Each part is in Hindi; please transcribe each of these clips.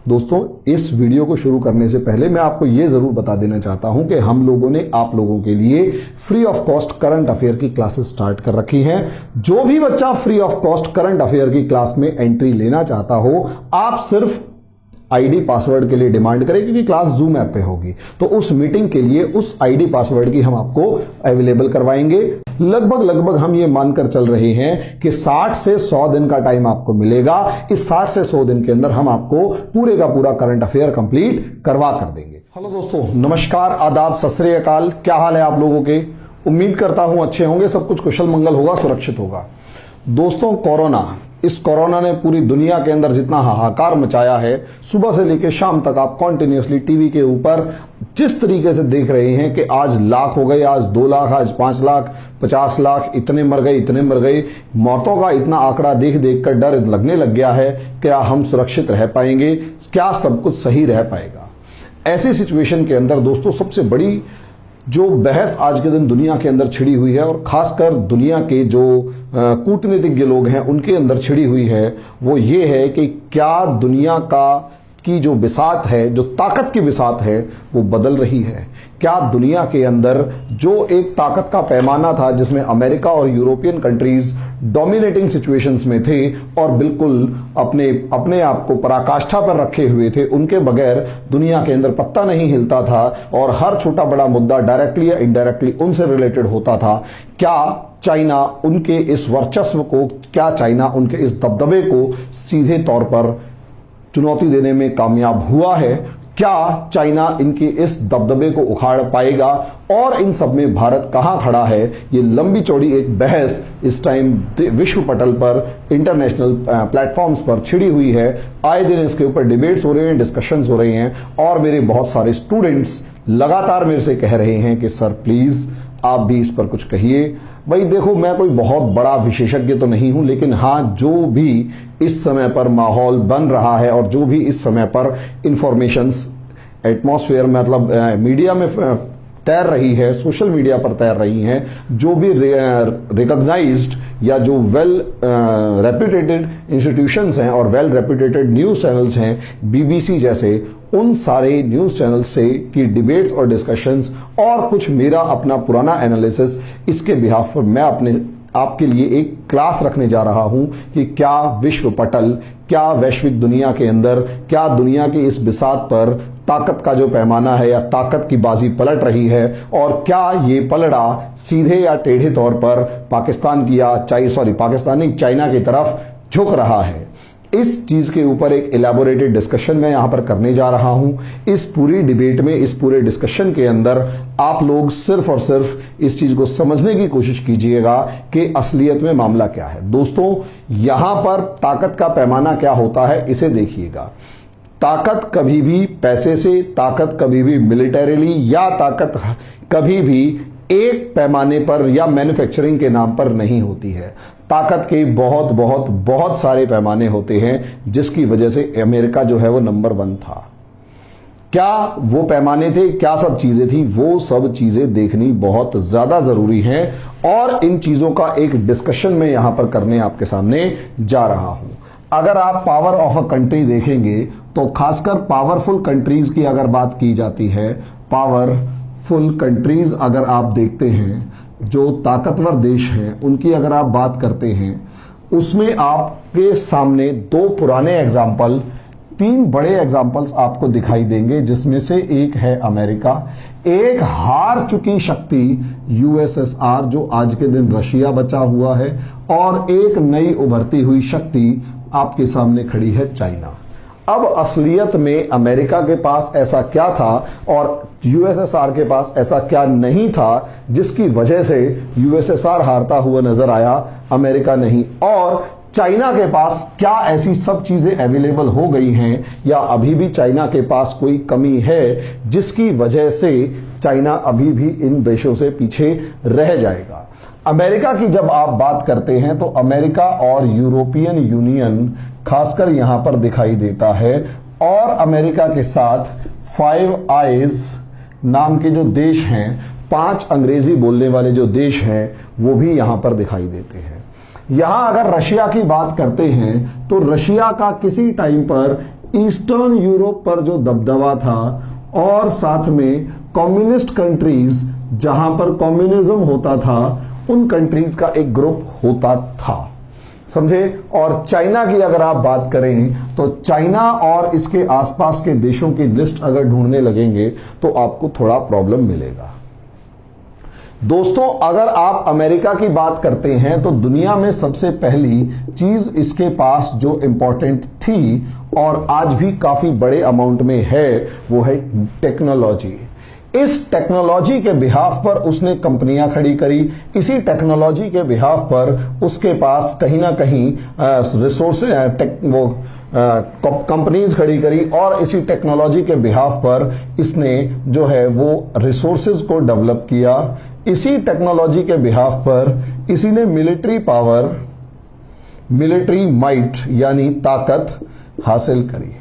दोस्तों, इस वीडियो को शुरू करने से पहले मैं आपको यह जरूर बता देना चाहता हूं कि हम लोगों ने आप लोगों के लिए free of cost current affair की क्लासेस स्टार्ट कर रखी हैं। जो भी बच्चा free of cost current affair की क्लास में एंट्री लेना चाहता हो, आप सिर्फ आईडी पासवर्ड के लिए डिमांड करें, क्योंकि क्लास जूम ऐप पे होगी। तो उस मीटिंग के लिए उस आईडी पासवर्ड की हम आपको अवेलेबल करवाएंगे। लगभग हम ये मानकर चल रहे हैं कि 60 से 100 दिन का टाइम आपको मिलेगा। इस 60 से 100 दिन के अंदर हम आपको पूरे का पूरा करंट अफेयर कंप्लीट करवा कर देंगे। हेलो दोस्तों, नमस्कार, आदाब, सत श्री अकाल। क्या हाल है आप लोगों के? उम्मीद करता हूं अच्छे होंगे, सब कुछ कुशल मंगल होगा, सुरक्षित होगा। दोस्तों, इस कोरोना ने पूरी दुनिया के अंदर जितना हाहाकार मचाया है, सुबह से लेकर शाम तक आप कॉन्टिन्यूसली टीवी के ऊपर जिस तरीके से देख रहे हैं कि आज लाख हो गए, आज 2 लाख, आज 5 लाख, 50 लाख, इतने मर गए। मौतों का इतना आंकड़ा देख देख कर डर लगने लग गया है। क्या हम सुरक्षित रह पाएंगे? क्या सब कुछ सही रह पाएगा? ऐसी सिचुएशन के अंदर दोस्तों, सबसे बड़ी जो बहस आज के दिन दुनिया के अंदर छिड़ी हुई है, और खासकर दुनिया के जो कूटनीतिज्ञ लोग हैं उनके अंदर छिड़ी हुई है, वो ये है कि क्या दुनिया की जो बिसात है, जो ताकत की बिसात है, वो बदल रही है। क्या दुनिया के अंदर जो एक ताकत का पैमाना था, जिसमें अमेरिका और यूरोपियन कंट्रीज डोमिनेटिंग सिचुएशंस में थे और बिल्कुल अपने आप को पराकाष्ठा पर रखे हुए थे, उनके बगैर दुनिया के अंदर पत्ता नहीं हिलता था और हर छोटा बड़ा मुद्दा डायरेक्टली या इनडायरेक्टली उनसे रिलेटेड होता था। क्या चाइना उनके इस वर्चस्व को, क्या चाइना उनके इस दबदबे को सीधे तौर पर चुनौती देने में कामयाब हुआ है? क्या चाइना इनके इस दबदबे को उखाड़ पाएगा? और इन सब में भारत कहां खड़ा है? ये लंबी चौड़ी एक बहस इस टाइम विश्व पटल पर, इंटरनेशनल प्लेटफॉर्म्स पर छिड़ी हुई है। आए दिन इसके ऊपर डिबेट्स हो रहे हैं, डिस्कशंस हो रहे हैं, और मेरे बहुत सारे स्टूडेंट्स लगातार मेरे से कह रहे हैं कि सर प्लीज आप भी इस पर कुछ कहिए। भाई देखो, मैं कोई बहुत बड़ा विशेषज्ञ तो नहीं हूं, लेकिन हाँ, जो भी इस समय पर माहौल बन रहा है और जो भी इस समय पर इंफॉर्मेशंस एटमॉस्फेयर मतलब मीडिया में तैर रही है, सोशल मीडिया पर तैर रही हैं, जो भी रिकॉग्नाइज्ड या जो वेल रेप्यूटेटेड इंस्टीट्यूशंस हैं और वेल रेप्यूटेटेड न्यूज चैनल्स हैं, बीबीसी जैसे, उन सारे न्यूज चैनल से की डिबेट्स और डिस्कशंस और कुछ मेरा अपना पुराना एनालिसिस, इसके बिहाफ पर मैं आपके लिए एक क्लास रखने जा रहा हूं कि क्या विश्व पटल, क्या वैश्विक दुनिया के अंदर, क्या दुनिया की इस बिसात पर ताकत का जो पैमाना है या ताकत की बाजी पलट रही है, और क्या ये पलड़ा सीधे या टेढ़े तौर पर पाकिस्तान की या चाइना की तरफ झुक रहा है। इस चीज के ऊपर एक इलैबोरेटेड डिस्कशन मैं यहां पर करने जा रहा हूं। इस पूरी डिबेट में, इस पूरे डिस्कशन के अंदर आप लोग सिर्फ और सिर्फ इस चीज को समझने की कोशिश कीजिएगा कि असलियत में मामला क्या है। दोस्तों, यहां पर ताकत का पैमाना क्या होता है, इसे देखिएगा। ताकत कभी भी पैसे से, ताकत कभी भी मिलिटरीली, या ताकत कभी भी एक पैमाने पर या मैन्युफैक्चरिंग के नाम पर नहीं होती है। ताकत के बहुत सारे पैमाने होते हैं, जिसकी वजह से अमेरिका जो है वो नंबर 1 था। क्या वो पैमाने थे? क्या सब चीजें थी? वो सब चीजें देखनी बहुत ज्यादा जरूरी है, और इन चीजों का एक डिस्कशन मैं यहां पर करने आपके सामने जा रहा हूं। अगर आप पावर ऑफ अ कंट्री देखेंगे, तो खासकर पावरफुल कंट्रीज की अगर बात की जाती है, पावरफुल कंट्रीज अगर आप देखते हैं, जो ताकतवर देश हैं, उनकी अगर आप बात करते हैं, उसमें आपके सामने 2 पुराने एग्जाम्पल, 3 बड़े एग्जाम्पल्स आपको दिखाई देंगे, जिसमें से एक है अमेरिका, एक हार चुकी शक्ति यूएसएसआर जो आज के दिन रशिया बचा हुआ है, और एक नई उभरती हुई शक्ति आपके सामने खड़ी है चाइना। अब असलियत में अमेरिका के पास ऐसा क्या था और यूएसएसआर के पास ऐसा क्या नहीं था, जिसकी वजह से यूएसएसआर हारता हुआ नजर आया, अमेरिका नहीं? और चाइना के पास क्या ऐसी सब चीजें अवेलेबल हो गई हैं, या अभी भी चाइना के पास कोई कमी है, जिसकी वजह से चाइना अभी भी इन देशों से पीछे रह जाएगा? अमेरिका की जब आप बात करते हैं, तो अमेरिका और यूरोपियन यूनियन खासकर यहां पर दिखाई देता है, और अमेरिका के साथ 5 आइज नाम के जो देश हैं, 5 अंग्रेजी बोलने वाले जो देश हैं, वो भी यहां पर दिखाई देते हैं। यहां अगर रशिया की बात करते हैं, तो रशिया का किसी टाइम पर ईस्टर्न यूरोप पर जो दबदबा था और साथ में कम्युनिस्ट कंट्रीज जहां पर कम्युनिज्म होता था उन कंट्रीज का एक ग्रुप होता था, समझे। और चाइना की अगर आप बात करें तो चाइना और इसके आसपास के देशों की लिस्ट अगर ढूंढने लगेंगे तो आपको थोड़ा प्रॉब्लम मिलेगा। दोस्तों अगर आप अमेरिका की बात करते हैं तो दुनिया में सबसे पहली चीज इसके पास जो इंपॉर्टेंट थी और आज भी काफी बड़े अमाउंट में है वो है टेक्नोलॉजी। इस टेक्नोलॉजी के बिहाफ पर उसने कंपनियां खड़ी करी, इसी टेक्नोलॉजी के बिहाफ पर उसके पास कहीं ना कहीं रिसोर्सेज वो कंपनीज खड़ी करी और इसी टेक्नोलॉजी के बिहाफ पर इसने जो है वो रिसोर्सेज को डेवलप किया। इसी टेक्नोलॉजी के बिहाफ पर इसी ने मिलिट्री पावर, मिलिट्री माइट यानी ताकत हासिल करी।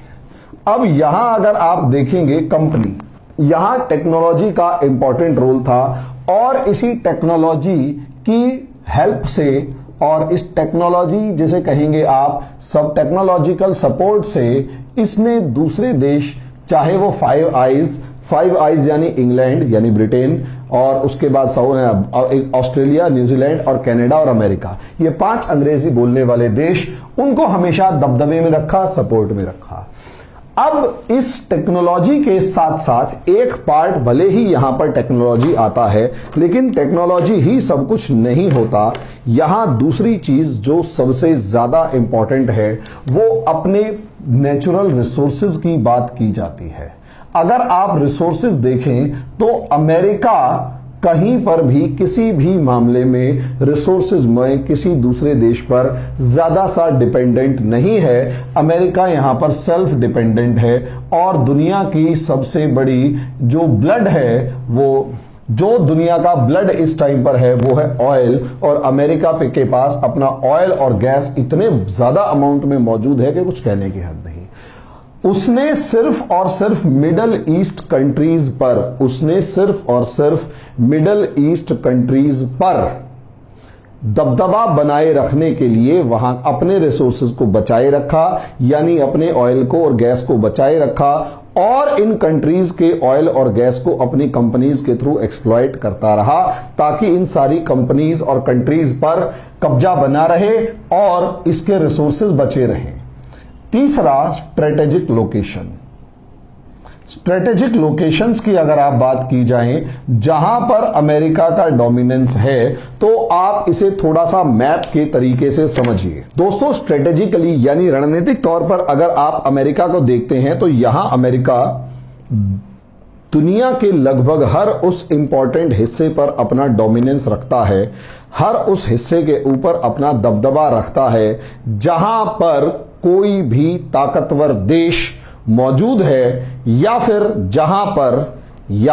अब यहां अगर आप देखेंगे कंपनी, यहां टेक्नोलॉजी का इंपॉर्टेंट रोल था और इसी टेक्नोलॉजी की हेल्प से और इस टेक्नोलॉजी जिसे कहेंगे आप सब टेक्नोलॉजिकल सपोर्ट से इसने दूसरे देश, चाहे वो फाइव आइज यानी इंग्लैंड यानी ब्रिटेन और उसके बाद ऑस्ट्रेलिया, न्यूजीलैंड और कनाडा और अमेरिका, ये 5 अंग्रेजी बोलने वाले देश, उनको हमेशा दबदबे में रखा, सपोर्ट में रखा। अब इस टेक्नोलॉजी के साथ साथ एक पार्ट, भले ही यहां पर टेक्नोलॉजी आता है लेकिन टेक्नोलॉजी ही सब कुछ नहीं होता। यहां दूसरी चीज जो सबसे ज्यादा इंपॉर्टेंट है वो अपने नेचुरल रिसोर्सेज की बात की जाती है। अगर आप रिसोर्सेज देखें तो अमेरिका कहीं पर भी किसी भी मामले में रिसोर्सेज में किसी दूसरे देश पर ज्यादा सा डिपेंडेंट नहीं है। अमेरिका यहां पर सेल्फ डिपेंडेंट है और दुनिया की सबसे बड़ी जो ब्लड है, वो जो दुनिया का ब्लड इस टाइम पर है वो है ऑयल, और अमेरिका के पास अपना ऑयल और गैस इतने ज्यादा अमाउंट में मौजूद है कि कुछ कहने की हद नहीं। उसने सिर्फ और सिर्फ मिडल ईस्ट कंट्रीज पर, उसने सिर्फ और सिर्फ मिडल ईस्ट कंट्रीज पर दबदबा बनाए रखने के लिए वहां अपने रिसोर्सेज को बचाए रखा, यानी अपने ऑयल को और गैस को बचाए रखा और इन कंट्रीज के ऑयल और गैस को अपनी कंपनीज के थ्रू एक्सप्लॉइट करता रहा ताकि इन सारी कंपनीज और कंट्रीज पर कब्जा बना रहे और इसके रिसोर्सेज बचे रहें। तीसरा, स्ट्रेटेजिक लोकेशन। स्ट्रेटेजिक लोकेशंस की अगर आप बात की जाए जहां पर अमेरिका का डोमिनेंस है तो आप इसे थोड़ा सा मैप के तरीके से समझिए। दोस्तों स्ट्रेटेजिकली यानी रणनीतिक तौर पर अगर आप अमेरिका को देखते हैं तो यहां अमेरिका दुनिया के लगभग हर उस इंपॉर्टेंट हिस्से पर अपना डोमिनेंस रखता है, हर उस हिस्से के ऊपर अपना दबदबा रखता है जहां पर कोई भी ताकतवर देश मौजूद है या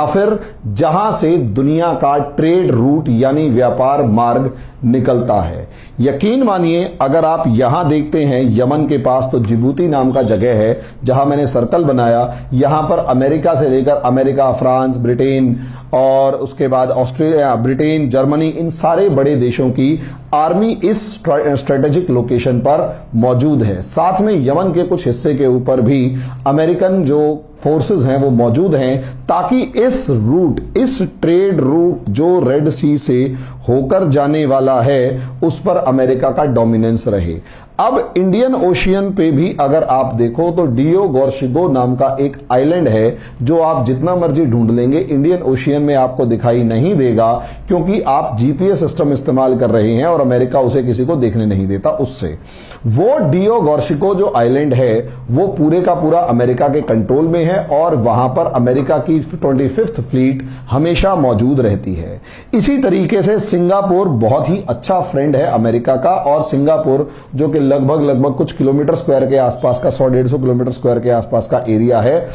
फिर जहां से दुनिया का ट्रेड रूट यानी व्यापार मार्ग निकलता है। यकीन मानिए अगर आप यहां देखते हैं यमन के पास तो जिबूती नाम का जगह है जहां मैंने सर्कल बनाया, यहां पर अमेरिका से लेकर अमेरिका, फ्रांस, ब्रिटेन और उसके बाद ऑस्ट्रेलिया, ब्रिटेन, जर्मनी, इन सारे बड़े देशों की आर्मी इस स्ट्रेटेजिक लोकेशन पर मौजूद है। साथ में यमन के कुछ हिस्से के ऊपर भी अमेरिकन जो फोर्सेस हैं वो मौजूद हैं ताकि इस रूट, इस ट्रेड रूट जो रेड सी से होकर जाने वाला है उस पर अमेरिका का डोमिनेंस रहे। अब इंडियन ओशियन पे भी अगर आप देखो तो डियो गोर्शिगो नाम का एक आइलैंड है जो आप जितना मर्जी ढूंढ लेंगे इंडियन ओशियन में आपको दिखाई नहीं देगा क्योंकि आप जीपीएस सिस्टम इस्तेमाल कर रहे हैं और अमेरिका उसे किसी को देखने नहीं देता। उससे वो डियो गोर्शिगो जो आइलैंड है वो पूरे का पूरा अमेरिका के कंट्रोल में है और वहां पर अमेरिका की 25th फ्लीट हमेशा मौजूद रहती है। इसी तरीके से सिंगापुर बहुत ही अच्छा फ्रेंड है अमेरिका का और सिंगापुर जो कि लगभग कुछ किलोमीटर स्क्वायर के आसपास का 100-150 किलोमीटर स्क्वायर के आसपास का एरिया है,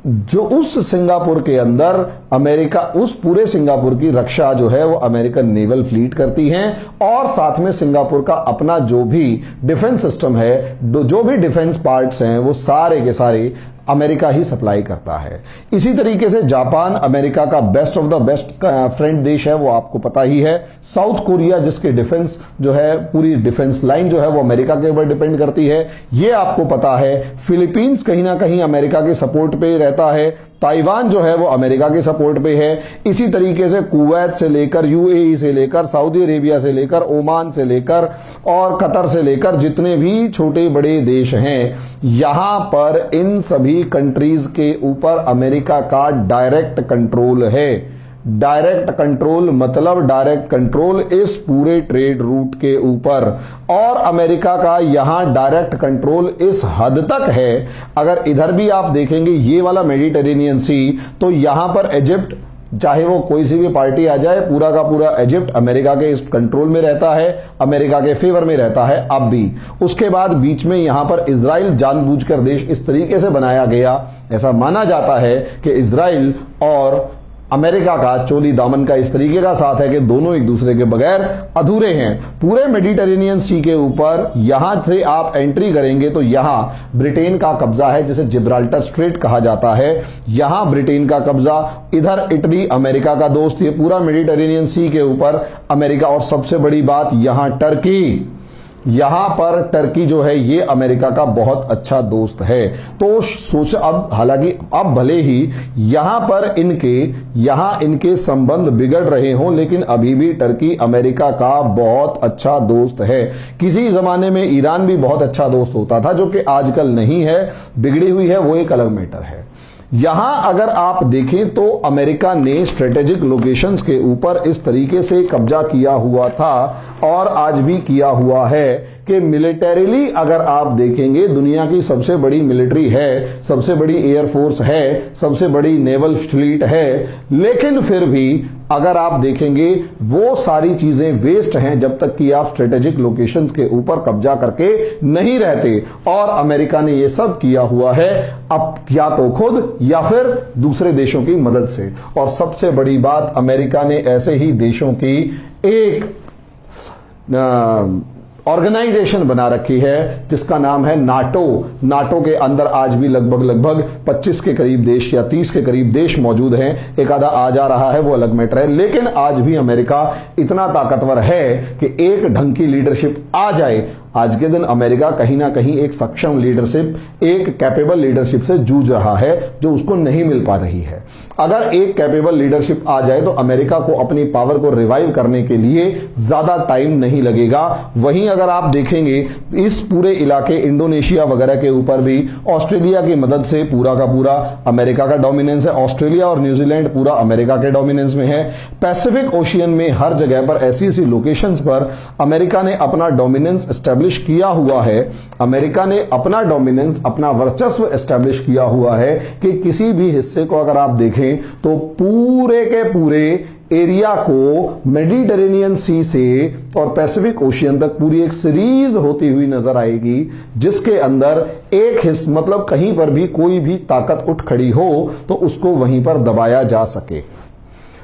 जो उस सिंगापुर के अंदर अमेरिका, उस पूरे सिंगापुर की रक्षा जो है वो अमेरिकन नेवल फ्लीट करती है और साथ में सिंगापुर का अपना जो भी डिफेंस सिस्टम है, जो भी डिफेंस पार्ट्स हैं वो सारे के सारे अमेरिका ही सप्लाई करता है। इसी तरीके से जापान अमेरिका का best of the best friend देश है, वो आपको पता ही है। साउथ कोरिया जिसके डिफेंस जो है, पूरी डिफेंस लाइन जो है वो अमेरिका के ऊपर डिपेंड करती है, ये आपको पता है। फिलीपींस कहीं ना कहीं अमेरिका के सपोर्ट पे रहता है। ताइवान जो है वो अमेरिका के सपोर्ट पे है। इसी तरीके से कुवैत से लेकर, यूएई से लेकर, सऊदी अरेबिया से लेकर, ओमान से लेकर और कतर से लेकर जितने भी छोटे बड़े देश हैं, यहां पर इन सभी कंट्रीज के ऊपर अमेरिका का डायरेक्ट कंट्रोल है। डायरेक्ट कंट्रोल मतलब डायरेक्ट कंट्रोल इस पूरे ट्रेड रूट के ऊपर। और अमेरिका का यहां डायरेक्ट कंट्रोल इस हद तक है, अगर इधर भी आप देखेंगे ये वाला मेडिटेरेनियन सी, तो यहां पर इजिप्ट, चाहे वो कोई सी भी पार्टी आ जाए, पूरा का पूरा इजिप्ट अमेरिका के इस कंट्रोल में रहता है, अमेरिका के फेवर में रहता है अब भी। उसके बाद बीच में यहां पर इजराइल जानबूझकर देश इस तरीके से बनाया गया, ऐसा माना जाता है कि इजराइल और अमेरिका का चोली दामन का इस तरीके का साथ है कि दोनों एक दूसरे के बगैर अधूरे हैं। पूरे मेडिटेरेनियन सी के ऊपर यहां से आप एंट्री करेंगे तो यहां ब्रिटेन का कब्जा है, जिसे जिब्राल्टर स्ट्रेट कहा जाता है। यहां ब्रिटेन का कब्जा, इधर इटली अमेरिका का दोस्त, ये पूरा मेडिटेरेनियन सी के ऊपर अमेरिका। और सबसे बड़ी बात यहां टर्की, यहां पर टर्की जो है ये अमेरिका का बहुत अच्छा दोस्त है। तो सोच, अब हालांकि अब भले ही यहां इनके संबंध बिगड़ रहे हों, लेकिन अभी भी टर्की अमेरिका का बहुत अच्छा दोस्त है। किसी जमाने में ईरान भी बहुत अच्छा दोस्त होता था, जो कि आजकल नहीं है, बिगड़ी हुई है, वो एक अलग मैटर है। यहां अगर आप देखें तो अमेरिका ने स्ट्रेटेजिक लोकेशंस के ऊपर इस तरीके से कब्जा किया हुआ था और आज भी किया हुआ है कि मिलिटरीली अगर आप देखेंगे दुनिया की सबसे बड़ी मिलिट्री है, सबसे बड़ी एयरफोर्स है, सबसे बड़ी नेवल फ्लीट है, लेकिन फिर भी अगर आप देखेंगे वो सारी चीजें वेस्ट हैं जब तक कि आप स्ट्रेटेजिक लोकेशंस के ऊपर कब्जा करके नहीं रहते। और अमेरिका ने ये सब किया हुआ है, अब या तो खुद या फिर दूसरे देशों की मदद से। और सबसे बड़ी बात, अमेरिका ने ऐसे ही देशों की एक ऑर्गेनाइजेशन बना रखी है जिसका नाम है नाटो। नाटो के अंदर आज भी लगभग 25 के करीब देश या 30 के करीब देश मौजूद हैं। एक आधा आ जा रहा है, वो अलग मैटर है, लेकिन आज भी अमेरिका इतना ताकतवर है कि एक ढंग की लीडरशिप आ जाए। आज के दिन अमेरिका कहीं ना कहीं एक सक्षम लीडरशिप, एक कैपेबल लीडरशिप से जूझ रहा है, जो उसको नहीं मिल पा रही है। अगर एक कैपेबल लीडरशिप आ जाए तो अमेरिका को अपनी पावर को रिवाइव करने के लिए ज्यादा टाइम नहीं लगेगा। वहीं अगर आप देखेंगे इस पूरे इलाके इंडोनेशिया वगैरह के ऊपर भी ऑस्ट्रेलिया की मदद से पूरा का पूरा अमेरिका का डोमिनेंस है। ऑस्ट्रेलिया और न्यूजीलैंड पूरा अमेरिका के डोमिनेंस में है। पैसिफिक ओशियन में हर जगह पर ऐसी ऐसी लोकेशंस पर अमेरिका ने अपना डोमिनेंस एस्टेब्लिश किया हुआ है। अमेरिका ने अपना डोमिनेंस, अपना वर्चस्व एस्टेब्लिश किया हुआ है कि किसी भी हिस्से को अगर आप देखें तो पूरे के पूरे एरिया को मेडिटेरेनियन सी से और पैसिफिक ओशियन तक पूरी एक सीरीज होती हुई नजर आएगी, जिसके अंदर एक हिस्सा, मतलब कहीं पर भी कोई भी ताकत उठ खड़ी हो तो उसको वहीं पर दबाया जा सके।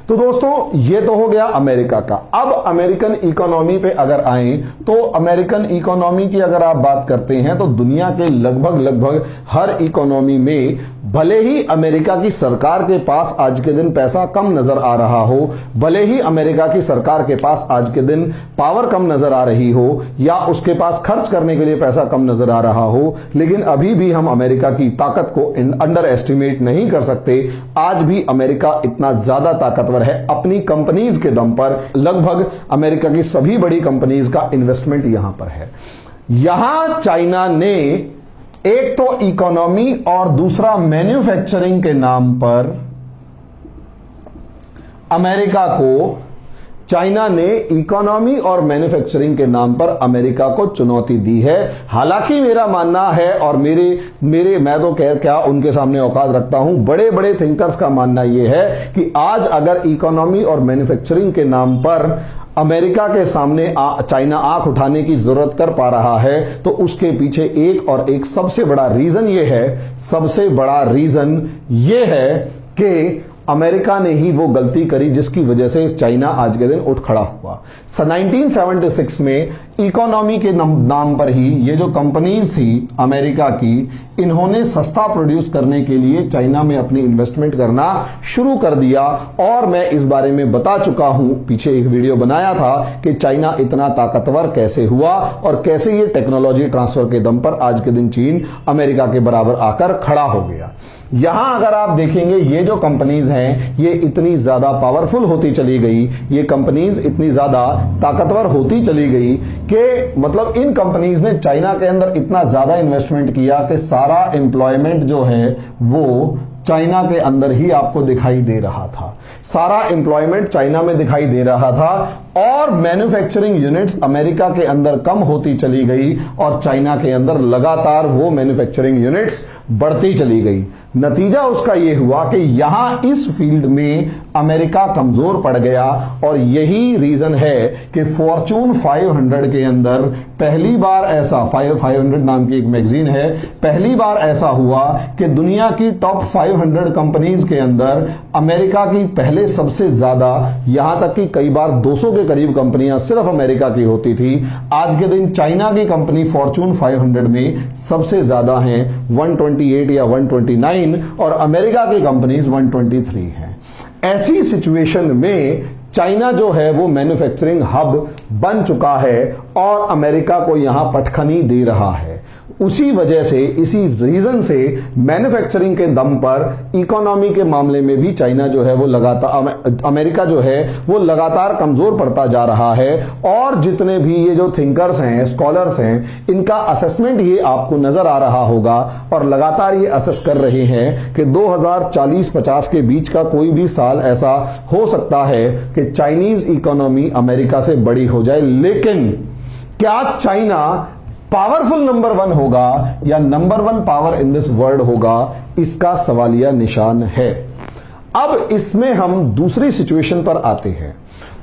तो दोस्तों ये तो हो गया अमेरिका का। अब अमेरिकन इकोनॉमी पे अगर आए तो अमेरिकन इकोनॉमी की अगर आप बात करते हैं तो दुनिया के लगभग हर इकोनॉमी में, भले ही अमेरिका की सरकार के पास आज के दिन पैसा कम नजर आ रहा हो, भले ही अमेरिका की सरकार के पास आज के दिन पावर कम नजर आ रही हो या उसके पास खर्च करने के लिए पैसा कम नजर आ रहा हो, लेकिन अभी भी हम अमेरिका की ताकत को अंडर एस्टिमेट नहीं कर सकते। आज भी अमेरिका इतना ज्यादा ताकतवर है अपनी कंपनीज के दम पर। लगभग अमेरिका की सभी बड़ी कंपनीज का इन्वेस्टमेंट यहां पर है। यहां चाइना ने एक तो इकोनॉमी और दूसरा मैन्युफैक्चरिंग के नाम पर अमेरिका को, चाइना ने इकोनॉमी और मैन्युफैक्चरिंग के नाम पर अमेरिका को चुनौती दी है। हालांकि मेरा मानना है, और मैं तो क्या उनके सामने औकात रखता हूं, बड़े बड़े थिंकर्स का मानना यह है कि आज अगर इकोनॉमी और मैन्युफैक्चरिंग के नाम पर अमेरिका के सामने चाइना आंख उठाने की जरूरत कर पा रहा है तो उसके पीछे एक सबसे बड़ा रीजन यह है कि अमेरिका ने ही वो गलती करी जिसकी वजह से चाइना आज के दिन उठ खड़ा हुआ। 1976 में इकोनॉमी के नाम पर ही ये जो कंपनीज थी अमेरिका की, इन्होंने सस्ता प्रोड्यूस करने के लिए चाइना में अपनी इन्वेस्टमेंट करना शुरू कर दिया। और मैं इस बारे में बता चुका हूं, पीछे एक वीडियो बनाया था कि चाइना इतना ताकतवर कैसे हुआ और कैसे ये टेक्नोलॉजी ट्रांसफर के दम पर आज के दिन चीन अमेरिका के बराबर आकर खड़ा हो गया। यहां अगर आप देखेंगे ये जो कंपनीज हैं ये इतनी ज्यादा पावरफुल होती चली गई, ये कंपनीज इतनी ज्यादा ताकतवर होती चली गई कि मतलब इन कंपनीज ने चाइना के अंदर इतना ज्यादा इन्वेस्टमेंट किया कि सारा एम्प्लॉयमेंट जो है वो चाइना के अंदर ही आपको दिखाई दे रहा था। सारा एम्प्लॉयमेंट चाइना में दिखाई दे रहा था और मैन्युफैक्चरिंग यूनिट्स अमेरिका के अंदर कम होती चली गई और चाइना के अंदर लगातार वो मैन्युफैक्चरिंग यूनिट्स बढ़ती चली गई। नतीजा उसका यह हुआ कि यहां इस फील्ड में अमेरिका कमजोर पड़ गया और यही रीजन है कि फॉर्च्यून 500 के अंदर पहली बार ऐसा 500 नाम की एक मैगजीन है, पहली बार ऐसा हुआ कि दुनिया की टॉप 500 कंपनीज के अंदर अमेरिका की पहले सबसे ज्यादा, यहां तक कि कई बार 200 के करीब कंपनियां सिर्फ अमेरिका की होती थी। आज के दिन चाइना की कंपनी फॉर्च्यून 500 में सबसे ज्यादा हैं, 128 या 129, और अमेरिका की कंपनीज 123 हैं। ऐसी सिचुएशन में चाइना जो है वो मैन्युफैक्चरिंग हब बन चुका है और अमेरिका को यहां पटखनी दे रहा है। उसी वजह से, इसी रीजन से मैन्युफैक्चरिंग के दम पर इकोनॉमी के मामले में भी चाइना जो है वो लगातार, अमेरिका जो है वो लगातार कमजोर पड़ता जा रहा है। और जितने भी ये जो थिंकर्स हैं, स्कॉलर्स हैं, इनका असेसमेंट ये आपको नजर आ रहा होगा और लगातार ये असेस कर रहे हैं कि 2040-50 के बीच का कोई भी साल ऐसा हो सकता है कि चाइनीज इकोनॉमी अमेरिका से बड़ी हो जाए। लेकिन क्या चाइना पावरफुल नंबर 1 होगा या number 1 power in this world होगा, इसका सवालिया निशान है। अब इसमें हम दूसरी सिचुएशन पर आते हैं।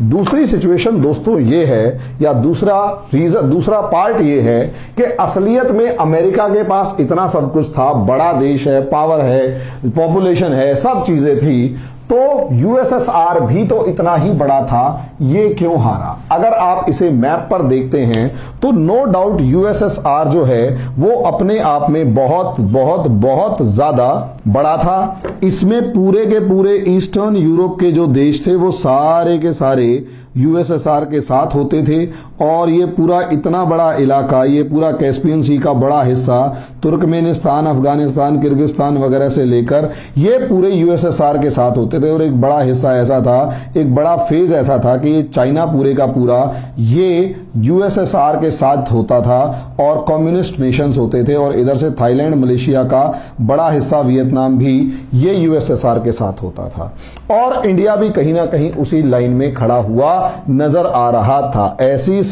दूसरी सिचुएशन दोस्तों ये है, या दूसरा रीजन, दूसरा पार्ट ये है कि असलियत में अमेरिका के पास इतना सब कुछ था, बड़ा देश है, पावर है, पॉपुलेशन है, सब चीजें थी, तो यूएसएसआर भी तो इतना ही बड़ा था, ये क्यों हारा? अगर आप इसे मैप पर देखते हैं तो नो डाउट यूएसएसआर जो है वो अपने आप में बहुत बहुत बहुत ज्यादा बड़ा था। इसमें पूरे के पूरे ईस्टर्न यूरोप के जो देश थे वो सारे के सारे यूएसएसआर के साथ होते थे और ये पूरा इतना बड़ा इलाका, ये पूरा कैस्पियन सी का बड़ा हिस्सा, तुर्कमेनिस्तान, अफगानिस्तान, किर्गिस्तान वगैरह से लेकर ये पूरे यूएसएसआर के साथ होते थे। और एक बड़ा हिस्सा ऐसा था, एक बड़ा फेज ऐसा था कि ये चाइना पूरे का पूरा ये यूएसएसआर के साथ होता था और कम्युनिस्ट नेशंस होते थे। और इधर से थाईलैंड, मलेशिया का बड़ा हिस्सा, वियतनाम भी ये यूएसएसआर के साथ होता था। और इंडिया भी कहीं ना कहीं उसी लाइन में खड़ा हुआ नजर आ रहा था। ऐसी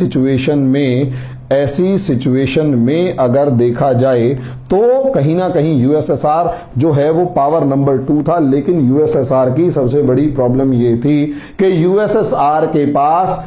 सिचुएशन में अगर देखा जाए तो कहीं ना कहीं यूएसएसआर जो है वो पावर नंबर 2 था। लेकिन यूएसएसआर की सबसे बड़ी प्रॉब्लम ये थी कि यूएसएसआर के पास,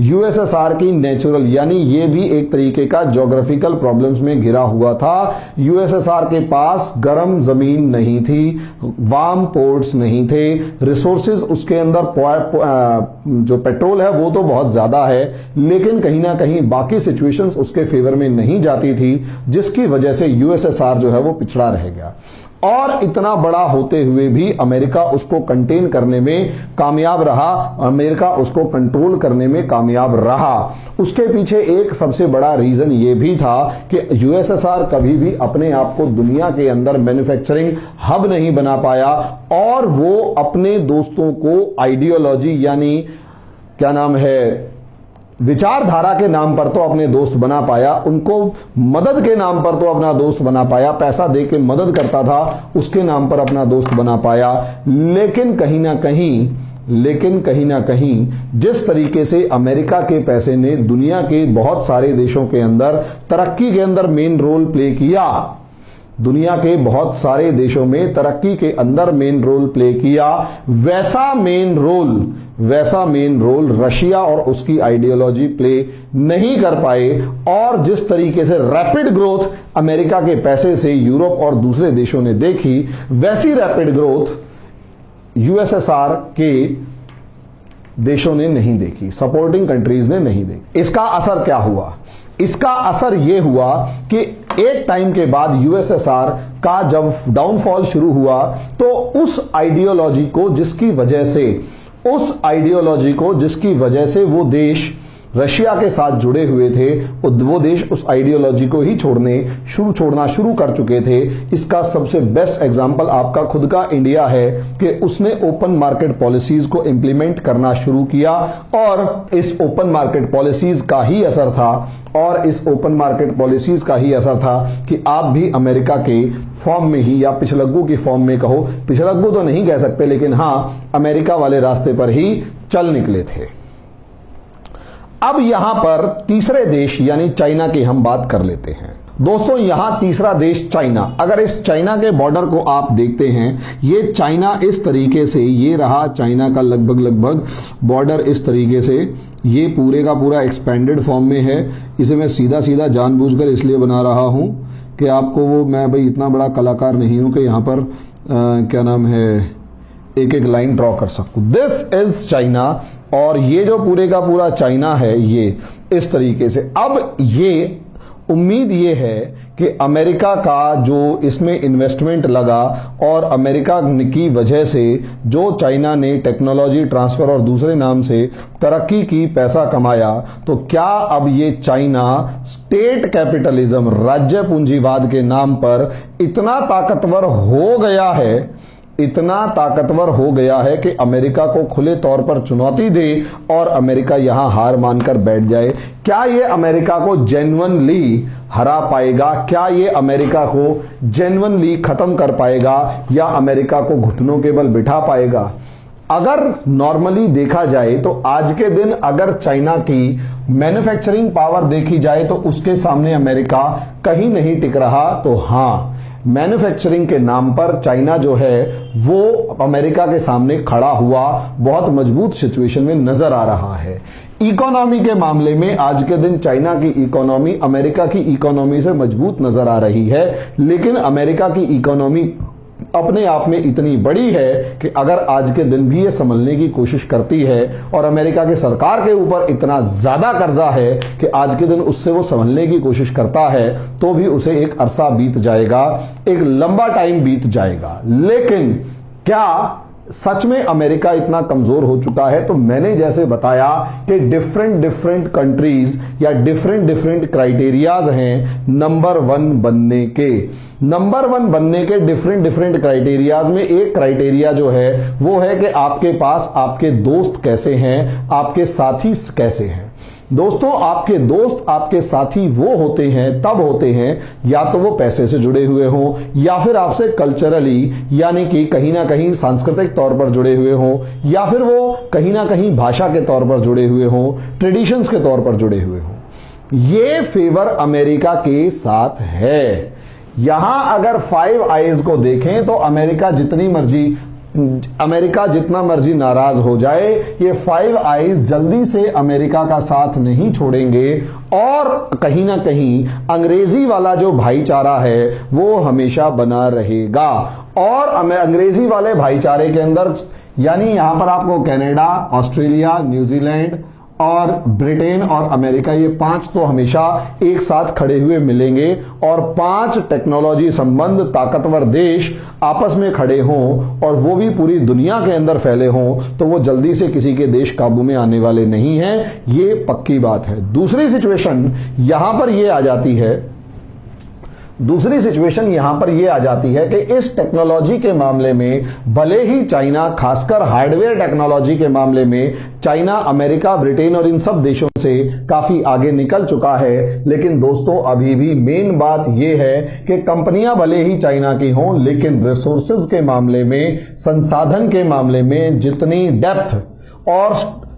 यूएसएसआर की नेचुरल, यानी ये भी एक तरीके का ज्योग्राफिकल प्रॉब्लम्स में घिरा हुआ था। यूएसएसआर के पास गर्म जमीन नहीं थी, वार्म पोर्ट्स नहीं थे, रिसोर्सेज उसके अंदर जो पेट्रोल है वो तो बहुत ज्यादा है, लेकिन कहीं ना कहीं बाकी सिचुएशंस उसके फेवर में नहीं जाती थी, जिसकी वजह से यूएसएसआर जो है वो पिछड़ा रह गया। और इतना बड़ा होते हुए भी अमेरिका उसको कंटेन करने में कामयाब रहा, अमेरिका उसको कंट्रोल करने में कामयाब रहा। उसके पीछे एक सबसे बड़ा रीजन ये भी था कि यूएसएसआर कभी भी अपने आप को दुनिया के अंदर मैन्युफैक्चरिंग हब नहीं बना पाया और वो अपने दोस्तों को आइडियोलॉजी, यानी क्या नाम है, विचारधारा के नाम पर तो अपने दोस्त बना पाया, उनको मदद के नाम पर तो अपना दोस्त बना पाया, पैसा दे के मदद करता था उसके नाम पर अपना दोस्त बना पाया। लेकिन कहीं ना कहीं जिस तरीके से अमेरिका के पैसे ने दुनिया के बहुत सारे देशों के अंदर तरक्की के अंदर मेन रोल प्ले किया, दुनिया के बहुत सारे देशों में तरक्की के अंदर मेन रोल प्ले किया, वैसा मेन रोल रशिया और उसकी आइडियोलॉजी प्ले नहीं कर पाए। और जिस तरीके से रैपिड ग्रोथ अमेरिका के पैसे से यूरोप और दूसरे देशों ने देखी, वैसी रैपिड ग्रोथ यूएसएसआर के देशों ने नहीं देखी, सपोर्टिंग कंट्रीज ने नहीं देखी। इसका असर क्या हुआ? इसका असर यह हुआ कि एक टाइम के बाद यूएसएसआर का जब डाउनफॉल शुरू हुआ तो उस आइडियोलॉजी को जिसकी वजह से वो देश रशिया के साथ जुड़े हुए थे, वो देश उस आइडियोलॉजी को ही छोड़ना शुरू कर चुके थे। इसका सबसे बेस्ट एग्जांपल आपका खुद का इंडिया है कि उसने ओपन मार्केट पॉलिसीज को इंप्लीमेंट करना शुरू किया और इस ओपन मार्केट पॉलिसीज का ही असर था कि आप भी अमेरिका के फॉर्म में ही या पिछलग्गू की फॉर्म में कहो, पिछलग्गू तो नहीं कह सकते लेकिन हां अमेरिका वाले रास्ते पर ही चल निकले थे। अब यहां पर तीसरे देश यानी चाइना की हम बात कर लेते हैं। दोस्तों यहां तीसरा देश चाइना, अगर इस चाइना के बॉर्डर को आप देखते हैं, ये चाइना इस तरीके से, ये रहा चाइना का लगभग बॉर्डर इस तरीके से, ये पूरे का पूरा एक्सपेंडेड फॉर्म में है। इसे मैं सीधा जानबूझकर इसलिए बना रहा हूं कि आपको मैं भाई इतना बड़ा कलाकार नहीं हूं कि यहां पर क्या नाम है एक लाइन ड्रॉ कर सकूं। दिस इज चाइना और ये जो पूरे का पूरा चाइना है ये इस तरीके से। अब ये उम्मीद ये है कि अमेरिका का जो इसमें इन्वेस्टमेंट लगा और अमेरिका की वजह से जो चाइना ने टेक्नोलॉजी ट्रांसफर और दूसरे नाम से तरक्की की, पैसा कमाया, तो क्या अब ये चाइना स्टेट कैपिटलिज्म, राज्य पूंजीवाद के नाम पर इतना ताकतवर हो गया है कि अमेरिका को खुले तौर पर चुनौती दे और अमेरिका यहां हार मानकर बैठ जाए? क्या ये अमेरिका को जेन्युइनली हरा पाएगा? क्या ये अमेरिका को जेन्युइनली खत्म कर पाएगा या अमेरिका को घुटनों के बल बिठा पाएगा? अगर नॉर्मली देखा जाए तो आज के दिन अगर चाइना की मैन्युफैक्चरिंग पावर देखी जाए तो उसके सामने अमेरिका कहीं नहीं टिक रहा। तो हां, मैन्युफैक्चरिंग के नाम पर चाइना जो है वो अमेरिका के सामने खड़ा हुआ बहुत मजबूत सिचुएशन में नजर आ रहा है। इकोनॉमी के मामले में आज के दिन चाइना की इकोनॉमी अमेरिका की इकोनॉमी से मजबूत नजर आ रही है, लेकिन अमेरिका की इकोनॉमी अपने आप में इतनी बड़ी है कि अगर आज के दिन भी ये संभलने की कोशिश करती है और अमेरिका की सरकार के ऊपर इतना ज्यादा कर्जा है कि आज के दिन उससे वो संभलने की कोशिश करता है तो भी उसे एक अरसा बीत जाएगा, एक लंबा टाइम बीत जाएगा। लेकिन क्या सच में अमेरिका इतना कमजोर हो चुका है? तो मैंने जैसे बताया कि डिफरेंट कंट्रीज या डिफरेंट क्राइटेरियाज हैं नंबर वन बनने के डिफरेंट क्राइटेरियाज में एक क्राइटेरिया जो है वो है कि आपके पास आपके दोस्त कैसे हैं, आपके साथी कैसे हैं। दोस्तों आपके दोस्त, आपके साथी वो होते हैं, तब होते हैं या तो वो पैसे से जुड़े हुए हों या फिर आपसे कल्चरली यानी कि कहीं ना कहीं सांस्कृतिक तौर पर जुड़े हुए हों या फिर वो कहीं ना कहीं भाषा के तौर पर जुड़े हुए हों, ट्रेडिशंस के तौर पर जुड़े हुए हों। ये फेवर अमेरिका के साथ है। यहां अगर 5 आइज को देखें तो अमेरिका जितना मर्जी नाराज हो जाए, ये 5 आइज जल्दी से अमेरिका का साथ नहीं छोड़ेंगे और कहीं ना कहीं अंग्रेजी वाला जो भाईचारा है वो हमेशा बना रहेगा। और अंग्रेजी वाले भाईचारे के अंदर यानी यहां पर आपको कनाडा, ऑस्ट्रेलिया, न्यूजीलैंड और ब्रिटेन और अमेरिका, ये 5 तो हमेशा एक साथ खड़े हुए मिलेंगे और 5 टेक्नोलॉजी संबंध ताकतवर देश आपस में खड़े हों और वो भी पूरी दुनिया के अंदर फैले हों तो वो जल्दी से किसी के देश काबू में आने वाले नहीं हैं, ये पक्की बात है। दूसरी सिचुएशन यहां पर ये आ जाती है कि इस टेक्नोलॉजी के मामले में भले ही चाइना, खासकर हार्डवेयर टेक्नोलॉजी के मामले में चाइना, अमेरिका, ब्रिटेन और इन सब देशों से काफी आगे निकल चुका है, लेकिन दोस्तों अभी भी मेन बात यह है कि कंपनियां भले ही चाइना की हों लेकिन रिसोर्सेज के मामले में, संसाधन के मामले में जितनी डेप्थ और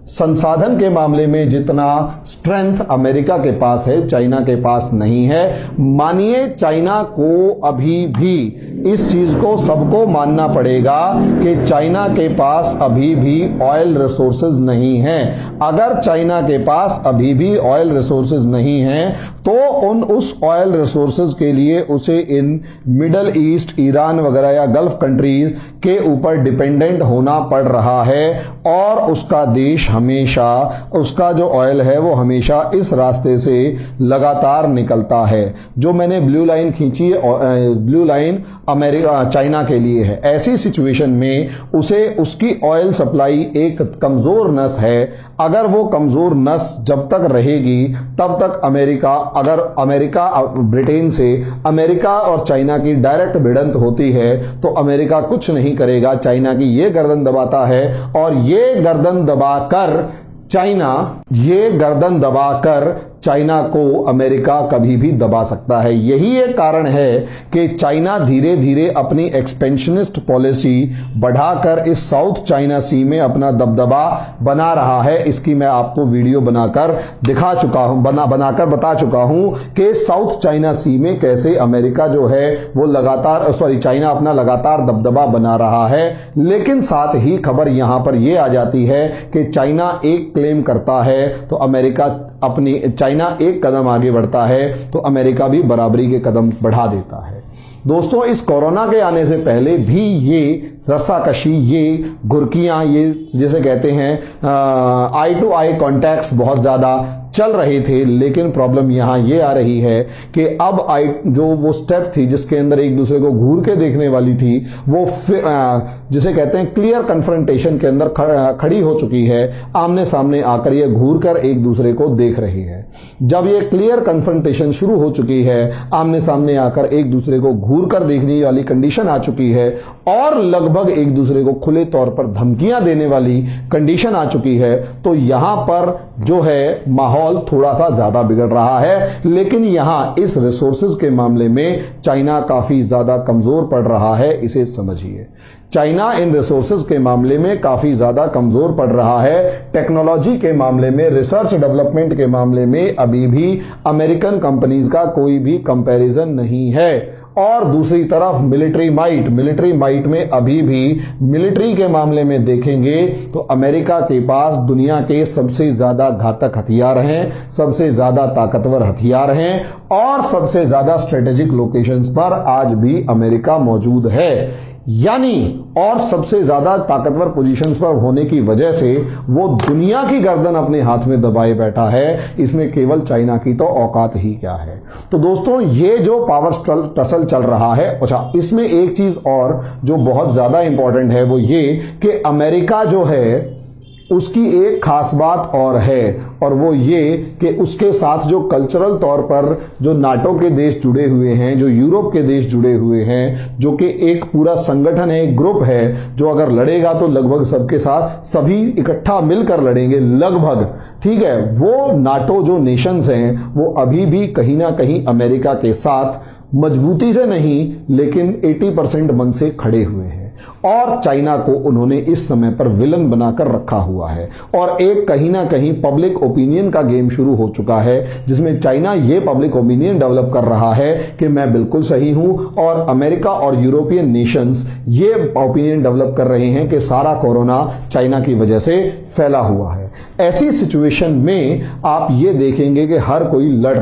संसाधन के मामले में जितना स्ट्रेंथ अमेरिका के पास है, चाइना के पास नहीं है। मानिए चाइना को अभी भी इस चीज को सबको मानना पड़ेगा कि चाइना के पास अभी भी ऑयल रिसोर्सेज नहीं है। अगर चाइना के पास अभी भी ऑयल रिसोर्सेज नहीं है तो उस ऑयल रिसोर्सेज के लिए उसे इन मिडल ईस्ट, ईरान वगैरह या गल्फ कंट्रीज के ऊपर डिपेंडेंट होना पड़ रहा है और उसका देश हमेशा, उसका जो ऑयल है वो हमेशा इस रास्ते से लगातार निकलता है। जो मैंने ब्लू लाइन खींची है, ब्लू लाइन अमेरिका चाइना के लिए है। ऐसी सिचुएशन में उसे उसकी ऑयल सप्लाई एक कमजोर नस है। अगर वो कमजोर नस जब तक रहेगी तब तक अमेरिका, अगर अमेरिका ब्रिटेन से, अमेरिका और चाइना की डायरेक्ट भिड़ंत होती है तो अमेरिका कुछ नहीं करेगा, चाइना की ये गर्दन दबाता है और ये गर्दन दबाकर चाइना को अमेरिका कभी भी दबा सकता है। यही एक कारण है कि चाइना धीरे धीरे अपनी एक्सपेंशनिस्ट पॉलिसी बढ़ाकर इस साउथ चाइना सी में अपना दबदबा बना रहा है। इसकी मैं आपको वीडियो बनाकर बनाकर बता चुका हूं कि साउथ चाइना सी में कैसे अमेरिका जो है वो चाइना अपना लगातार दबदबा बना रहा है। लेकिन साथ ही खबर यहां पर यह आ जाती है कि चाइना एक क्लेम करता है तो चाइना एक कदम आगे बढ़ता है तो अमेरिका भी बराबरी के कदम बढ़ा देता है। दोस्तों, इस कोरोना के आने से पहले भी ये रस्साकशी, ये घुर्कियां, ये जिसे कहते हैं आई टू आई कॉन्टैक्ट्स बहुत ज्यादा चल रहे थे। लेकिन प्रॉब्लम यहां ये आ रही है कि अब जो वो स्टेप थी जिसके अंदर एक दूसरे को घूर के देखने वाली थी, वो जिसे कहते हैं क्लियर कन्फ्रंटेशन के अंदर खड़ी हो चुकी है। आमने सामने आकर ये घूर कर एक दूसरे को देख रही है। जब ये क्लियर कन्फ्रंटेशन शुरू हो चुकी है, आमने सामने आकर एक दूसरे को घूर कर देखने वाली कंडीशन आ चुकी है और लगभग एक दूसरे को खुले तौर पर धमकियां देने वाली कंडीशन आ चुकी है, तो यहां पर जो है माहौल थोड़ा सा ज्यादा बिगड़ रहा है। लेकिन यहां इस रिसोर्सेज के मामले में चाइना काफी ज्यादा कमजोर पड़ रहा है, इसे समझिए। चाइना इन रिसोर्सेज के मामले में काफी ज्यादा कमजोर पड़ रहा है। टेक्नोलॉजी के मामले में, रिसर्च डेवलपमेंट के मामले में अभी भी अमेरिकन कंपनीज का कोई भी कंपैरिजन नहीं है। और दूसरी तरफ मिलिट्री माइट में अभी भी मिलिट्री के मामले में देखेंगे तो अमेरिका के पास दुनिया के सबसे ज्यादा घातक हथियार हैं, सबसे ज्यादा ताकतवर हथियार हैं और सबसे ज्यादा स्ट्रेटेजिक लोकेशंस पर आज भी अमेरिका मौजूद है। यानी और सबसे ज्यादा ताकतवर पोजीशंस पर होने की वजह से वो दुनिया की गर्दन अपने हाथ में दबाए बैठा है। इसमें केवल चाइना की तो औकात ही क्या है। तो दोस्तों, ये जो पावर टसल चल रहा है, अच्छा इसमें एक चीज और जो बहुत ज्यादा इंपॉर्टेंट है वो ये कि अमेरिका जो है उसकी एक खास बात और है, और वो ये कि उसके साथ जो कल्चरल तौर पर जो नाटो के देश जुड़े हुए हैं, जो यूरोप के देश जुड़े हुए हैं, जो कि एक पूरा संगठन है, एक ग्रुप है जो अगर लड़ेगा तो लगभग सबके साथ सभी इकट्ठा मिलकर लड़ेंगे लगभग, ठीक है। वो नाटो जो नेशंस हैं वो अभी भी कहीं ना कहीं अमेरिका के साथ मजबूती से नहीं लेकिन 80% मन से खड़े हुए हैं और चाइना को उन्होंने इस समय पर विलन बनाकर रखा हुआ है। और एक कहीं ना कहीं पब्लिक ओपिनियन का गेम शुरू हो चुका है जिसमें चाइना ये पब्लिक ओपिनियन डेवलप कर रहा है कि मैं बिल्कुल सही हूं, और अमेरिका और यूरोपियन नेशंस ये ओपिनियन डेवलप कर रहे हैं कि सारा कोरोना चाइना की वजह से फैला हुआ है। ऐसी सिचुएशन में आप ये देखेंगे कि हर कोई लड़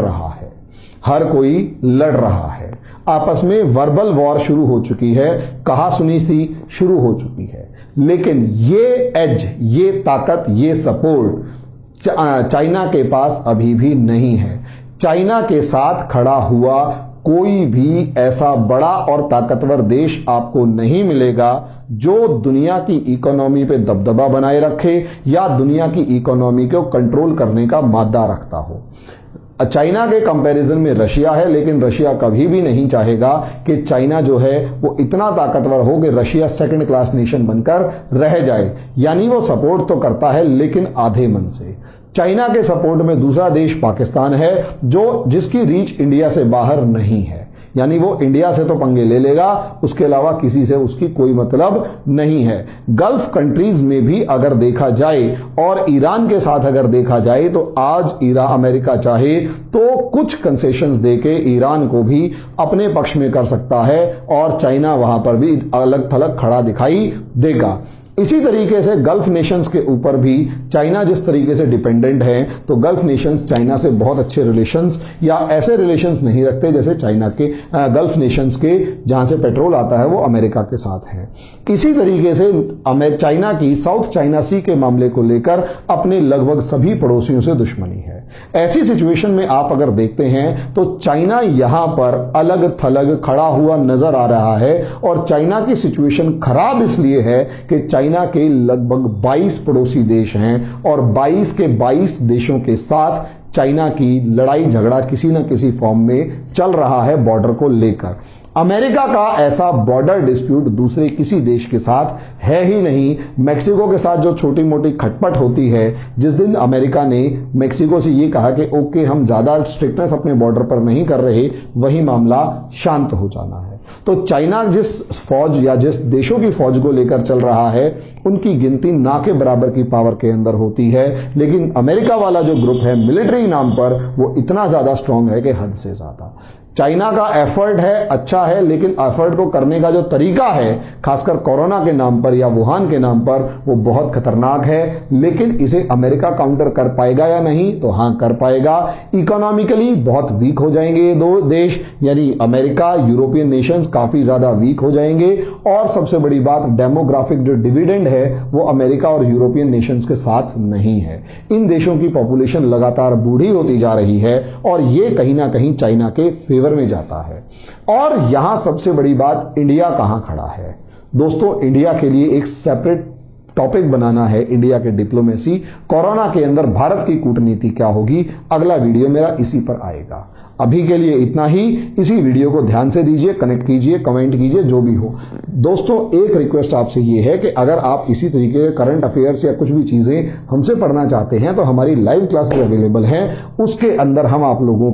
रहा है, आपस में वर्बल वॉर शुरू हो चुकी है, कहा सुनी थी शुरू हो चुकी है। लेकिन ये एज, ये ताकत, ये सपोर्ट चाइना के पास अभी भी नहीं है। चाइना के साथ खड़ा हुआ कोई भी ऐसा बड़ा और ताकतवर देश आपको नहीं मिलेगा जो दुनिया की इकोनॉमी पे दबदबा बनाए रखे या दुनिया की इकोनॉमी को कंट्रोल करने का मादा रखता हो। चाइना के कंपैरिजन में रशिया है, लेकिन रशिया कभी भी नहीं चाहेगा कि चाइना जो है वो इतना ताकतवर हो कि रशिया सेकंड क्लास नेशन बनकर रह जाए। यानी वो सपोर्ट तो करता है लेकिन आधे मन से। चाइना के सपोर्ट में दूसरा देश पाकिस्तान है जो जिसकी रीच इंडिया से बाहर नहीं है। यानी वो इंडिया से तो पंगे ले लेगा, उसके अलावा किसी से उसकी कोई मतलब नहीं है। गल्फ कंट्रीज में भी अगर देखा जाए और ईरान के साथ अगर देखा जाए तो आज अमेरिका चाहे तो कुछ कंसेशंस देके ईरान को भी अपने पक्ष में कर सकता है और चाइना वहां पर भी अलग थलग खड़ा दिखाई देगा। इसी तरीके से गल्फ नेशंस के ऊपर भी चाइना जिस तरीके से डिपेंडेंट है, तो गल्फ नेशंस चाइना से बहुत अच्छे रिलेशंस या ऐसे रिलेशंस नहीं रखते जैसे चाइना के गल्फ नेशंस के जहां से पेट्रोल आता है वो अमेरिका के साथ है। इसी तरीके से चाइना की साउथ चाइना सी के मामले को लेकर अपने लगभग सभी पड़ोसियों से दुश्मनी है। ऐसी सिचुएशन में आप अगर देखते हैं तो चाइना यहां पर अलग थलग खड़ा हुआ नजर आ रहा है और चाइना की सिचुएशन खराब इसलिए है कि चाइना के लगभग 22 पड़ोसी देश हैं और 22 के 22 देशों के साथ चाइना की लड़ाई झगड़ा किसी न किसी फॉर्म में चल रहा है बॉर्डर को लेकर। अमेरिका का ऐसा बॉर्डर डिस्प्यूट दूसरे किसी देश के साथ है ही नहीं। मैक्सिको के साथ जो छोटी मोटी खटपट होती है, जिस दिन अमेरिका ने मैक्सिको से ये कहा कि ओके हम ज्यादा स्ट्रिक्टनेस अपने बॉर्डर पर नहीं कर रहे, वही मामला शांत हो जाना है। तो चाइना जिस फौज या जिस देशों की फौज को लेकर चल रहा है उनकी गिनती ना के बराबर की पावर के अंदर होती है, लेकिन अमेरिका वाला जो ग्रुप है मिलिट्री नाम पर वो इतना ज्यादा स्ट्रांग है कि हद से ज्यादा। चाइना का एफर्ट है, अच्छा है, लेकिन एफर्ट को करने का जो तरीका है खासकर कोरोना के नाम पर या वुहान के नाम पर वो बहुत खतरनाक है। लेकिन इसे अमेरिका काउंटर कर पाएगा या नहीं, तो हां कर पाएगा। इकोनॉमिकली बहुत वीक हो जाएंगे ये दो देश, यानी अमेरिका यूरोपियन नेशंस काफी ज्यादा वीक हो जाएंगे। और सबसे बड़ी बात, डेमोग्राफिक जो डिविडेंड है वो अमेरिका और यूरोपियन नेशंस के साथ नहीं है। इन देशों की पॉपुलेशन लगातार बूढ़ी होती जा रही है और ये कहीं ना कहीं चाइना के फेवर में जाता है। और यहां सबसे बड़ी बात, इंडिया कहां खड़ा है। दोस्तों, इंडिया के लिए एक सेपरेट टॉपिक बनाना है, इंडिया के डिप्लोमेसी, कोरोना के अंदर भारत की कूटनीति क्या होगी, अगला वीडियो मेरा इसी पर आएगा। अभी के लिए इतना ही। इसी वीडियो को ध्यान से दीजिए, कनेक्ट कीजिए, कमेंट कीजिए, जो भी हो। दोस्तों, एक रिक्वेस्ट आपसे ये है कि अगर आप इसी तरीके के करंट अफेयर्स या कुछ भी चीजें हमसे पढ़ना चाहते हैं तो हमारी लाइव क्लासेस अवेलेबल हैं। उसके अंदर हम आप लोगों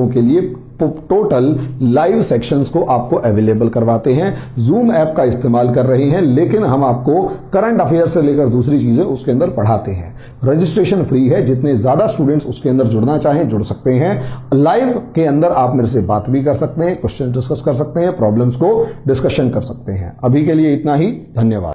के लिए टोटल लाइव सेक्शंस को आपको अवेलेबल करवाते हैं। जूम ऐप का इस्तेमाल कर रहे हैं, लेकिन हम आपको करंट अफेयर से लेकर दूसरी चीजें उसके अंदर पढ़ाते हैं। रजिस्ट्रेशन फ्री है, जितने ज्यादा स्टूडेंट्स उसके अंदर जुड़ना चाहें जुड़ सकते हैं। लाइव के अंदर आप मेरे से बात भी कर सकते हैं, क्वेश्चन डिस्कस कर सकते हैं, प्रॉब्लम्स को डिस्कशन कर सकते हैं। अभी के लिए इतना ही, धन्यवाद।